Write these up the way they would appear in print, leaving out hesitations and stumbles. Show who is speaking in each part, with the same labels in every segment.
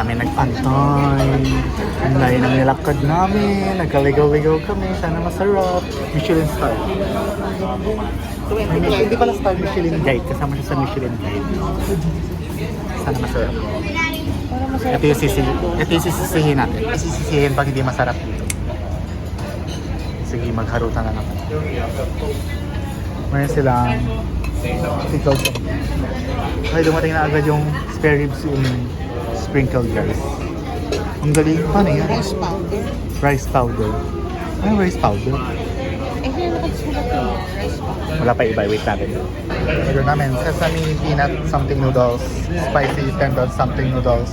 Speaker 1: namin nag-antay. Ang layo ng nilakad namin. Nagkaligaw-ligaw kami. Sana masarap. Michelin star. Hindi pala star, Michelin guide. Kasama siya sa Michelin guide. Sana masarap. Ito yung sisisihin natin. Sisisihin pag hindi masarap dito. Sige, magharutan na naman. Mayroon silang pickled sauce. Ay, dumating na agad yung spare ribs yung sprinkled rice. Ang galing. Paano yan?
Speaker 2: Rice powder.
Speaker 1: Rice powder. Ano rice powder?
Speaker 2: Eh, hindi nakasulat yung rice powder.
Speaker 1: Wala pa iba. Wait natin. Order namin sesame peanut something noodles, spicy tendon something noodles,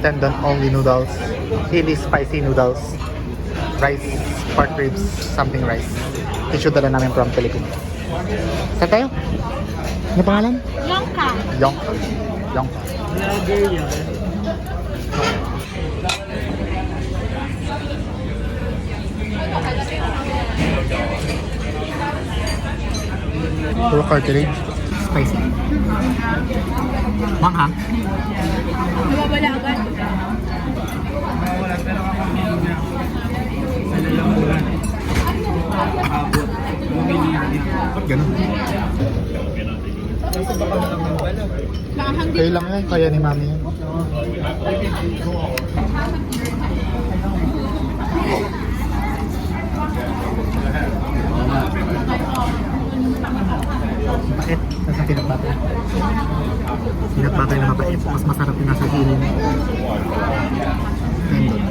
Speaker 1: tendon only noodles, chili spicy noodles, rice, pork ribs, something rice. Tissue dala namin from Philippines. Saan tayo? Ano pangalan?
Speaker 2: Yongka.
Speaker 1: Yongka. Yongka. Puro cartilage. Spicy. Manghang.
Speaker 2: Nawawala agad.
Speaker 1: Ba't ganun?
Speaker 2: Nakahandi.
Speaker 1: Kaya lang yan. Kaya ni mami yan. Mapait. Nasa peanut butter. Peanut butter na mapait. Mas masarap yung nasa sili niya. Tendon.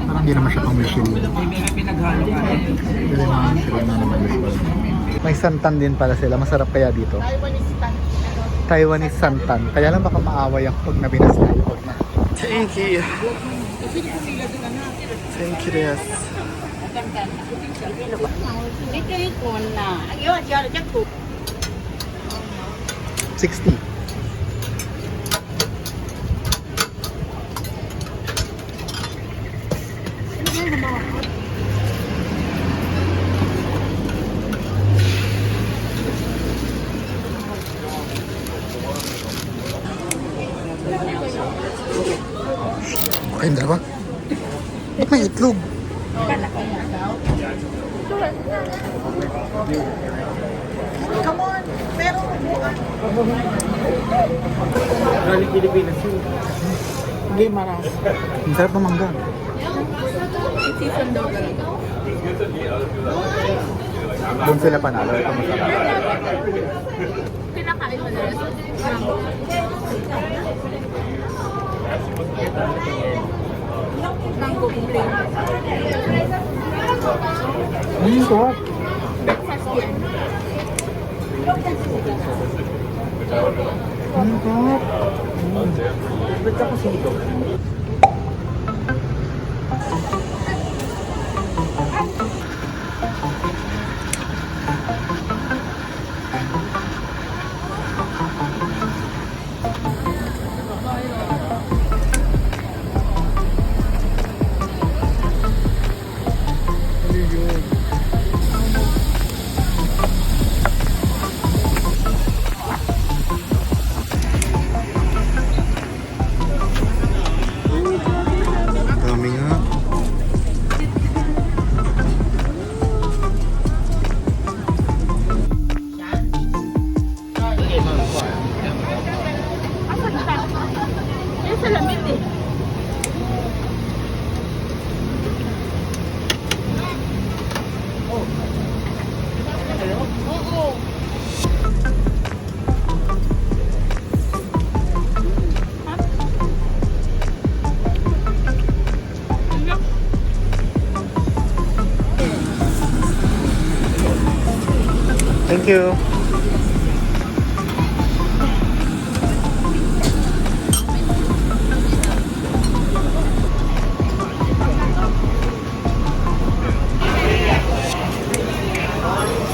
Speaker 1: Parang hindi naman siya pang Michelin. May santan din pala sila. Masarap kaya dito. Taiwanese santan. Kaya lang baka maaway ako pag nabinas tayo. Thank you. Thank you, yes.
Speaker 2: Dito yung kuna. Ayun, yun, dyan po.
Speaker 1: 60. Okay, dalawa. Ba't may itlog?
Speaker 2: Come on, pero buwan.
Speaker 3: Galing Pilipinas yun.
Speaker 2: Hindi maras.
Speaker 1: Ang sarap ng mangga.
Speaker 2: Season daw talaga.
Speaker 1: Doon sila panalo. Ito masarap.
Speaker 2: Pinakain mo na rin. Mango plain.
Speaker 1: Sarap.
Speaker 2: Breakfast yan.
Speaker 1: Sarap.
Speaker 3: Ba't ka kasi ito?
Speaker 1: Dami nga.
Speaker 2: Asan ka? Yan sa lamit eh. Oo.
Speaker 1: Thank you.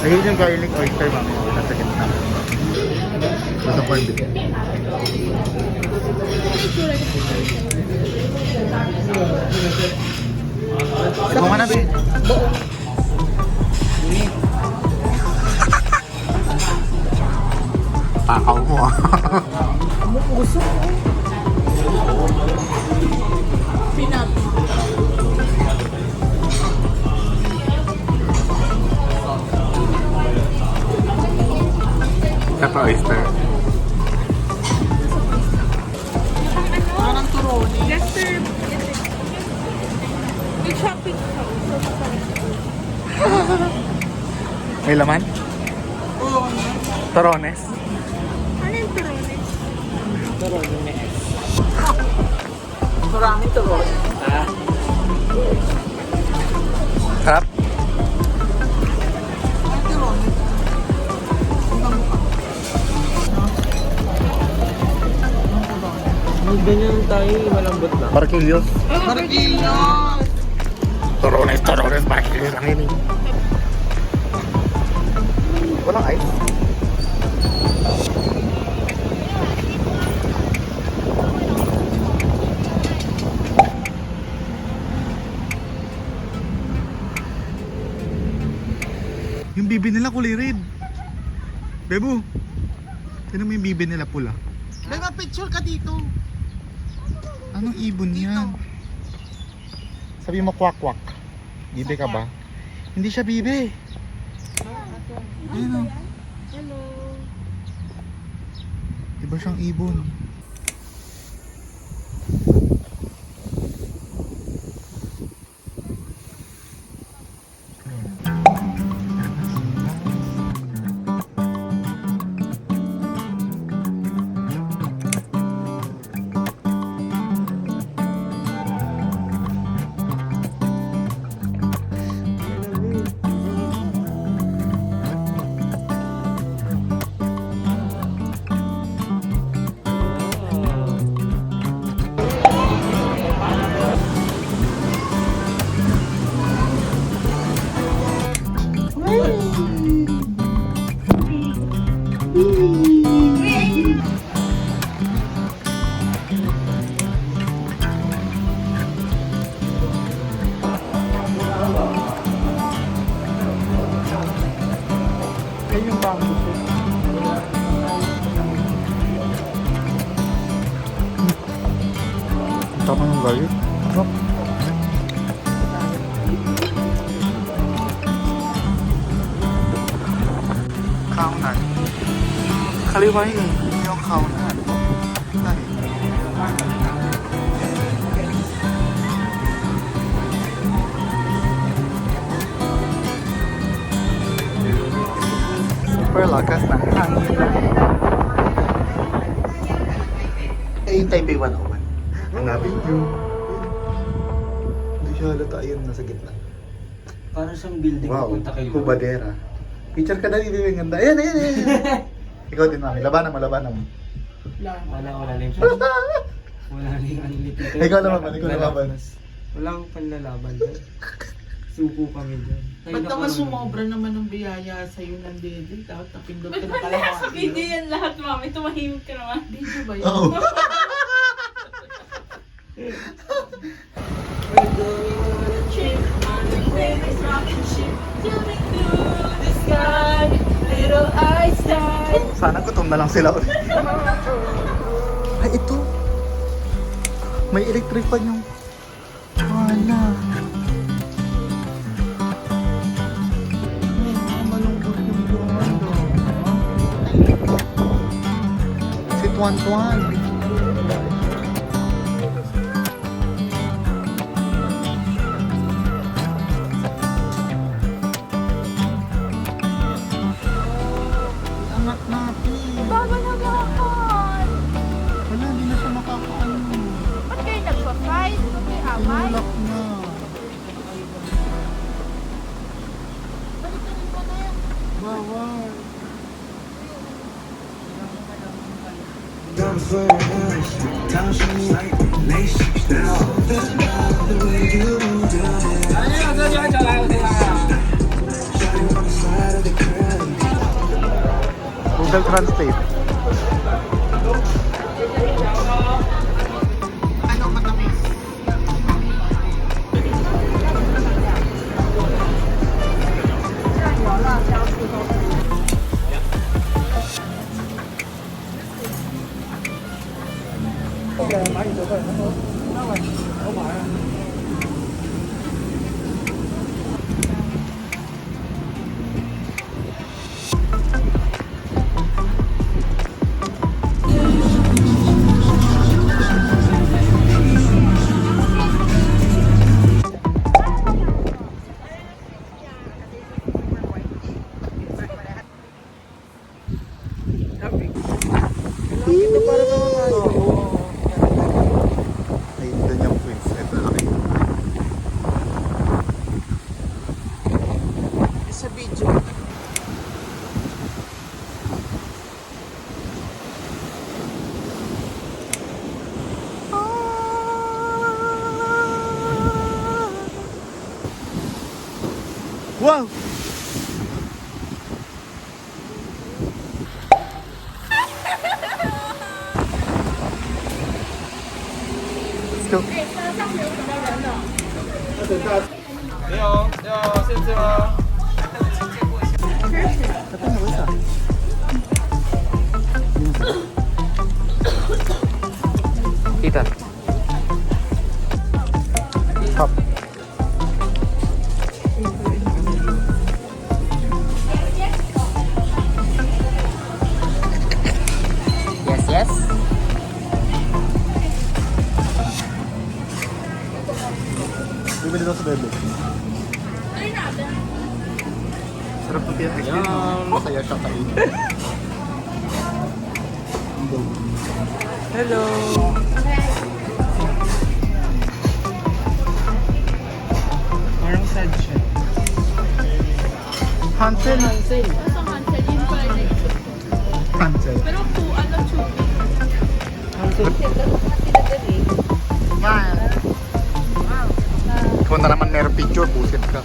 Speaker 1: Ayun yung garlic oyster, mami. Nasa gitna. Nasa corn beef. Ikaw nga na, be. Takaw mo ah.
Speaker 2: Pinap.
Speaker 1: Pepper oyster.
Speaker 2: Parang turoni.
Speaker 4: Just serve. May shopping ka.
Speaker 1: May laman? Torones.
Speaker 4: Ano yung turones?
Speaker 2: Maraming turoni.
Speaker 1: Sarap?
Speaker 2: Turoni.
Speaker 3: May ganyan tayo, malambot lang.
Speaker 1: Barquillos.
Speaker 2: Marquillos!
Speaker 1: Torones, barquillos ang ini. Walang ice? Yung bibi nila kulay red. Bebo, tignan mo yung bibi nila pula.
Speaker 2: May picture ka dito.
Speaker 1: Anong ibon yan? Sabi mo kwak-kwak. Bibe ka ba? Hindi siya bibe. Ayun o.
Speaker 4: Hello.
Speaker 1: Iba siyang ibon. Ayun yung bamboo shoot. Tama ng galit. Sarap. Kaunan. Kaliwa yun eh. Yung kaunan. Ay. Super lakas ng hangin. Eh, yung Taipei 101. Hanapin nyo. Hindi siya halata. Ayun, nasa gitna.
Speaker 3: Parang siyang building
Speaker 1: Wow,
Speaker 3: pupunta kay Lord.
Speaker 1: Hubadera. Picture ka na, Bibi, ang ganda. Ayan, ayan, ayan. Ikaw din, mami. Labanan mo.
Speaker 3: Wala na yung siya. Wala na yung unlimited.
Speaker 1: Ikaw naman, ikaw naman.
Speaker 3: Walang panlalaban dyan. Suko kami dyan.
Speaker 2: Ba't naman sumobra naman ng biyaya sa'yo ng dede? Dapat napindot ka na kalahati.
Speaker 4: Sa video yan lahat, mami. Tumahimik ka naman.
Speaker 2: Video ba yun?
Speaker 1: Oo.
Speaker 4: Trip on the famous rocket ship. Jumping through the sky. Little Einstein.
Speaker 1: Sana gutom na lang sila ulit. Ay, ito. May electric pan yung... Wala. Malungkot yung duwando. Si Tuan-Tuan. Anak natin.
Speaker 4: Baba naman.
Speaker 1: Wala, hindi na siya makakaano.
Speaker 4: Ba't kayo nagpa-fight? Ba't may away?
Speaker 1: Tinulak na.
Speaker 4: Balikan mo na yan.
Speaker 1: Bawal. Google Translate.
Speaker 2: Ano matamis?
Speaker 1: Ayun doon yung Queen's Head na laki.
Speaker 2: Sa video.
Speaker 1: Wow! Let's go.
Speaker 3: Ethan.
Speaker 1: Hop.
Speaker 3: Yes, yes.
Speaker 1: Bibili daw sa bebe. Sarap ng ice cream.
Speaker 3: Yum.
Speaker 1: Masaya siya kainin.
Speaker 3: Hello. Parang sad siya.
Speaker 1: Hansel.
Speaker 2: Hansel.
Speaker 4: Basta Hansel, yun pala yung next.
Speaker 1: Hansel.
Speaker 4: Pero chubby.
Speaker 1: Man. Ikaw na naman meron picture, buset ka.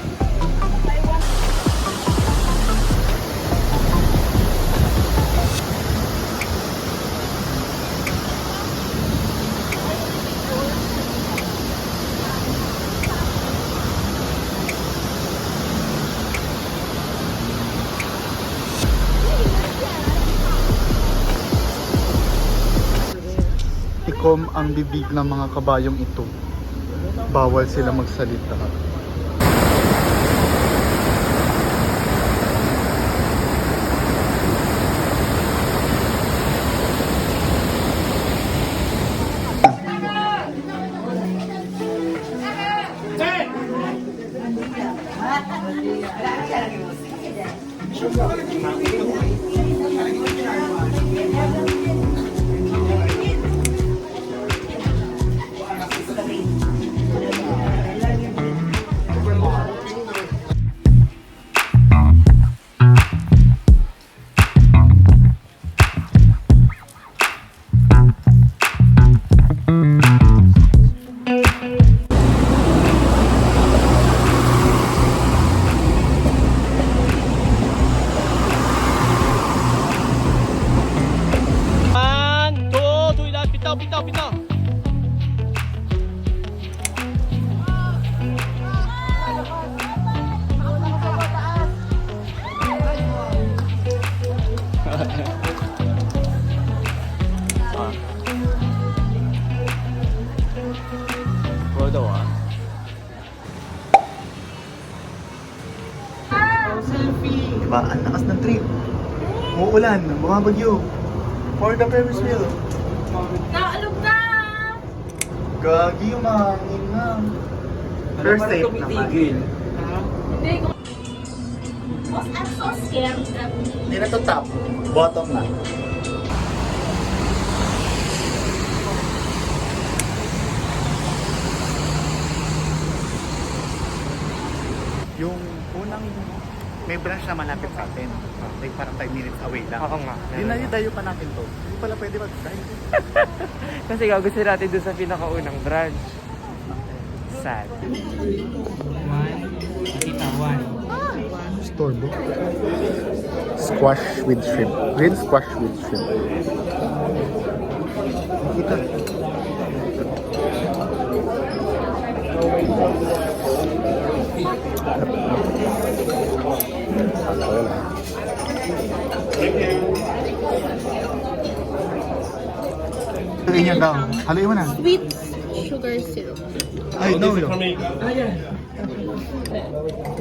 Speaker 1: Ikom ang bibig ng mga kabayong ito. Bawal sila magsalita.
Speaker 3: Photo ah.
Speaker 2: Selfie.
Speaker 1: Diba? Ang lakas ng trip. Uulan, bumabagyo. For the Ferris wheel.
Speaker 4: Naalog na!
Speaker 1: Gagi yung mahangin na. First date naman.
Speaker 4: Hindi ko. Boss, I'm so scared that
Speaker 1: Hindi na to top. Bottom na. Yung unang may branch na malapit sa atin. Like parang 5 minutes away lang.
Speaker 3: Oo nga.
Speaker 1: Dinayo-dayo pa natin to. Hindi pala pwede mag-drive.
Speaker 3: Kasi gusto natin doon sa pinakaunang branch. Sad.
Speaker 1: Store book. Squash with shrimp. Green squash with shrimp. Kita. Haluin niya daw. Haluin mo na.
Speaker 4: Sweet sugar syrup.
Speaker 1: Ay, no.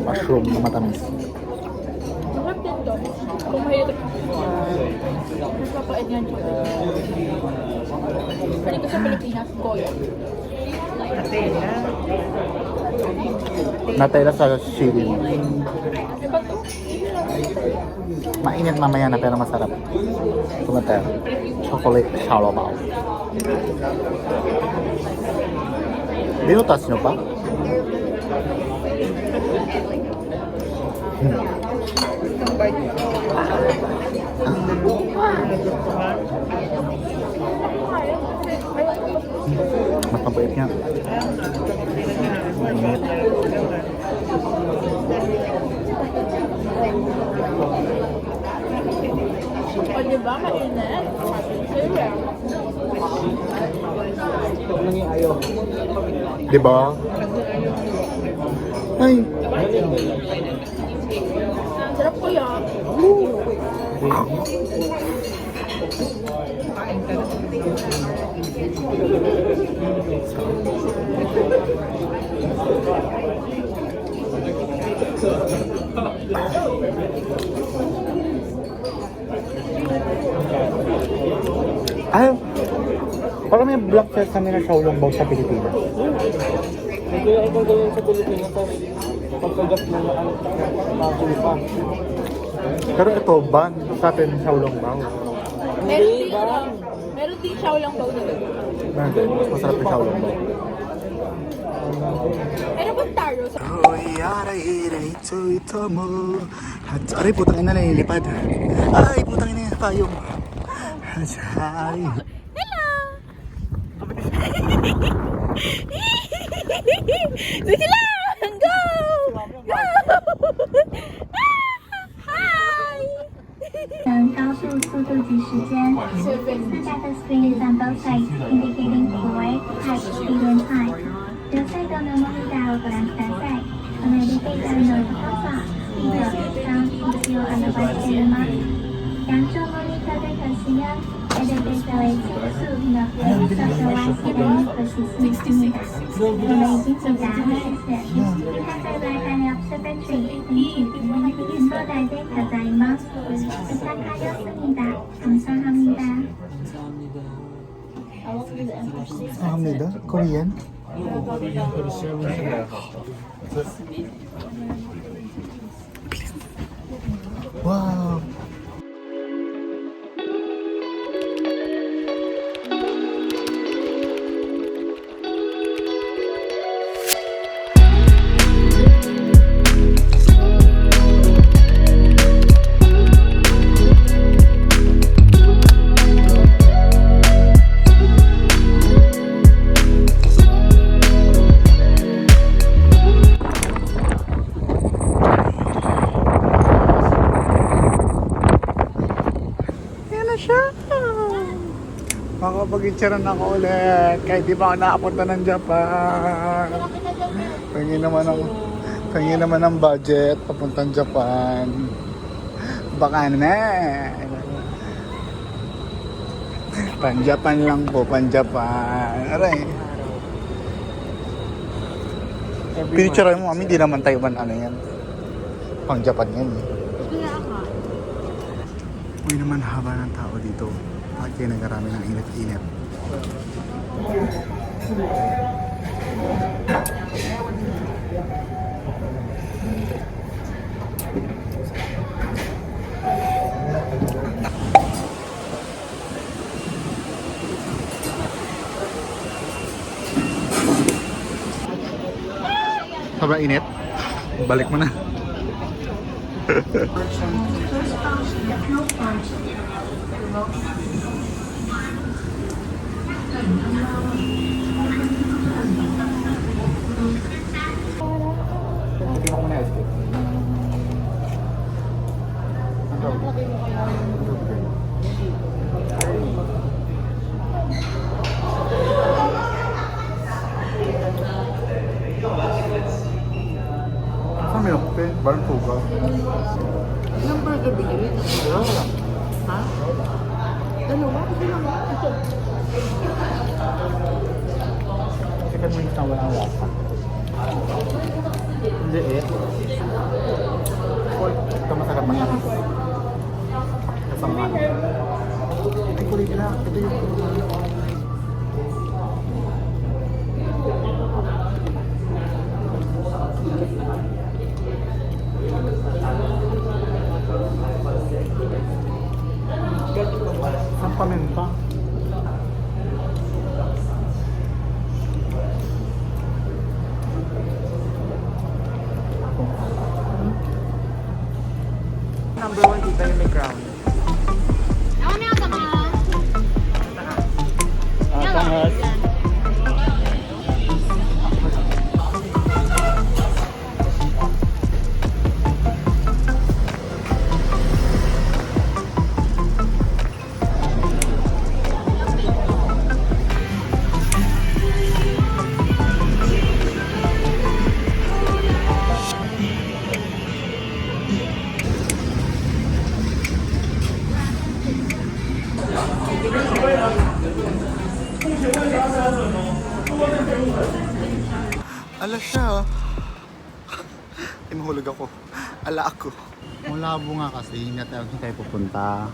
Speaker 1: Mushroom na matamis.
Speaker 4: Masarap din to. Kung mahirap. Mas mapait yan. Dito sa Pilipinas, goyo.
Speaker 1: Natay sa chili.
Speaker 4: Ano ba to?
Speaker 1: Mainit mamaya na pero masarap. Tumatay. Chocolate xiaolongbao. Binutas nyo pa? Mas mabait nga. Mainit.
Speaker 4: O diba, mainit? Syrup.
Speaker 1: Diba? Ay.
Speaker 4: Sarap ko yan.
Speaker 1: Ay, parang may black sesame na xiaolongbao sa Pilipinas.
Speaker 3: Kaya ito gawin sa Pilipinas sa pagkagat na pa.
Speaker 1: Pero ito, ban sa atin xiaolongbao.
Speaker 4: Meron din xiaolongbao na doon.
Speaker 1: Bakit? Mas masarap yung xiaolongbao.
Speaker 4: Ano bang taro sa...
Speaker 1: Aray, putang ina, nalilipad. Ay, putang ina, payong. Ay.
Speaker 4: Hello! Sige lang! Go! Go! Hi!
Speaker 5: 能高速速度及时间。四代的 screen is on both sides, indicating forward, type, speed and time. 両サイドのモニターをご覧ください。このエレベーターの高さ、スピード、サウンド、位置をアドバイスしています。两种モニターで可使用。エレベーター为速度的social YCD和60 我们已经抵达了，谢谢。看在来看 observatory，多大でございます。부탁하였습니다. 감사합니다.
Speaker 1: Hamida? Korean? Wow! Makapag-itcharan ako ulit kahit di pa ako nakapunta ng Japan. Pangin naman ang budget papuntang Japan. Baka na. Pan-Japan lang po, pan-Japan. Aray. Pinicturean mo kami, di naman Taiwan ano yan. Pang-Japan yan eh. Uy naman haba ng tao dito. Bakit kayo nagkarami ng init-init? Sobrang init? Balik mo na. Saan may okpe? Balpo ka?
Speaker 2: Ilang burger binili? Ha? Dalawa? Ito lang. Ito.
Speaker 1: Chicken wings na walang lasa. Hindi eh. Ito masarap man. Kasama. Ay, kulit na. Ito yung Ang paminta.
Speaker 3: Number 1 dito yung may crown.
Speaker 1: Panghas. Ala siya. Ay, mahulog ako. Ala ako. Malabo nga kasi, hindi tayo pupunta.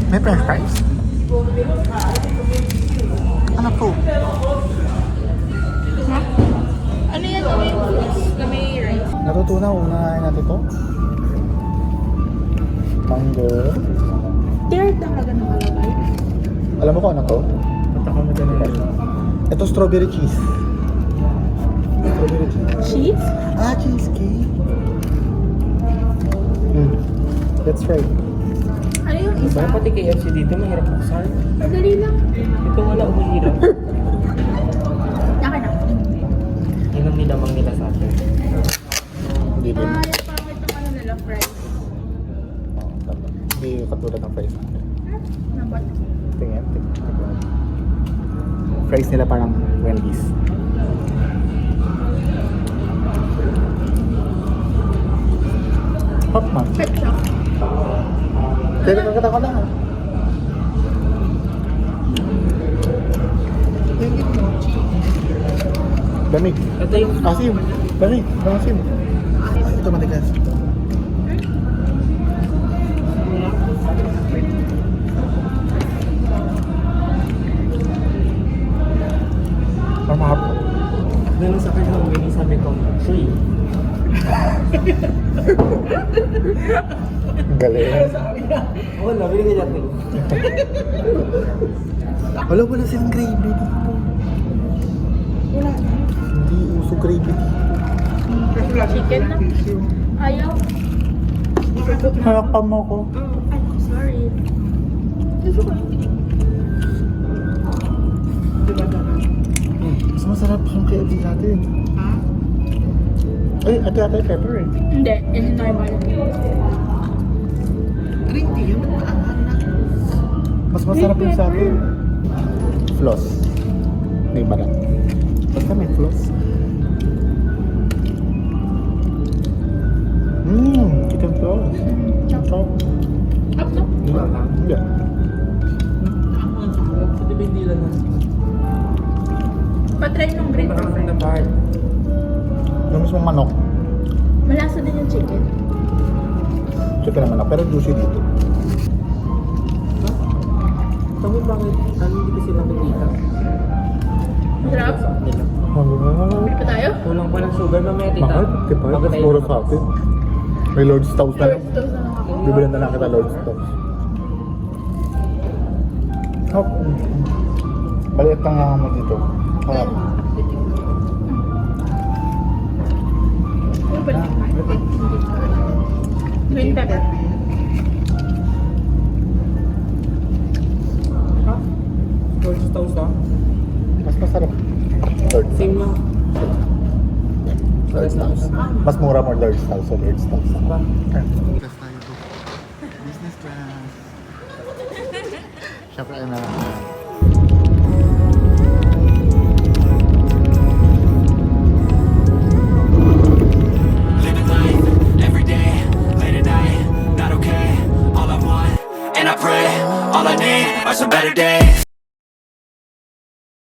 Speaker 1: May french fries? Ano po?
Speaker 4: Ano yan? Kami rice.
Speaker 1: Natutunan kung nakain natin ito. Mango.
Speaker 4: There talaga nakalagay.
Speaker 1: Alam mo kung ano to?
Speaker 3: Punta ka mo dyan nila.
Speaker 1: Ito strawberry cheese. Strawberry cheese.
Speaker 4: Cheese?
Speaker 1: Ah, cheesecake. That's right.
Speaker 4: Ano yung isa?
Speaker 3: Parang pati KFC dito, mahirap buksan.
Speaker 4: Madali lang.
Speaker 3: Ito wala umihirap.
Speaker 4: Naka na.
Speaker 3: Yun ang nilamang nila sa atin.
Speaker 1: Hindi din.
Speaker 4: Ah, yung pangit ng ano nila, fries.
Speaker 1: Hindi katulad ng fries natin.
Speaker 4: Nabat.
Speaker 1: Tingnan. Fries nila parang Wendy's. Hot man.
Speaker 4: Ketchup.
Speaker 1: Pero kakata ko lang ha. Lamig.
Speaker 3: Ito yung
Speaker 1: Asim. Lamig. Asim. Ito matigas. Mahap.
Speaker 3: ganun sa akin ng sabi ko, free.
Speaker 1: Galing.
Speaker 3: Wala, binigyan natin.
Speaker 1: Wala silang gravy dito.
Speaker 4: Wala.
Speaker 1: Hindi uso gravy dito.
Speaker 4: Chicken na. Ayaw.
Speaker 1: Harapan mo ko.
Speaker 4: Ay, sorry.
Speaker 1: masarap yung KFC natin.
Speaker 2: Ha?
Speaker 1: Ay, ate pepper eh.
Speaker 4: Hindi, yun yung normal.
Speaker 2: Green tea yun, maangan na.
Speaker 1: Mas masarap yung sa atin. Floss. May balat. Basta may floss. Chicken floss. Chop.
Speaker 4: Up na.
Speaker 1: Hindi.
Speaker 3: Pwede ba hindi lang
Speaker 4: Patry nung green pepper.
Speaker 3: na part?
Speaker 1: Yung mismong manok.
Speaker 4: Malasa din yung chicken.
Speaker 1: Chicken na manok, pero juicy dito.
Speaker 3: Sabi bakit hindi kasi nakikita?
Speaker 4: Sarap.
Speaker 1: Wow.
Speaker 4: Bili pa tayo?
Speaker 3: Kulang pa ng sugar, mamaya tita.
Speaker 1: Mahal, diba? Mas mura sa atin. May Lord's Toast na lang.
Speaker 4: First toast na lang ako.
Speaker 1: Bibilan na lang kita Lord's Toast. Hop. Baliit lang nga mo dito. Harap.
Speaker 4: Ano ba? Green pepper.
Speaker 3: George toast ah.
Speaker 1: Mas masarap. Lord's
Speaker 3: Same lang.
Speaker 1: Lord's Toast. Mas mura mo Lord's Toast. So Lord's Toast.
Speaker 3: Ba?
Speaker 1: Business class. Siyempre na.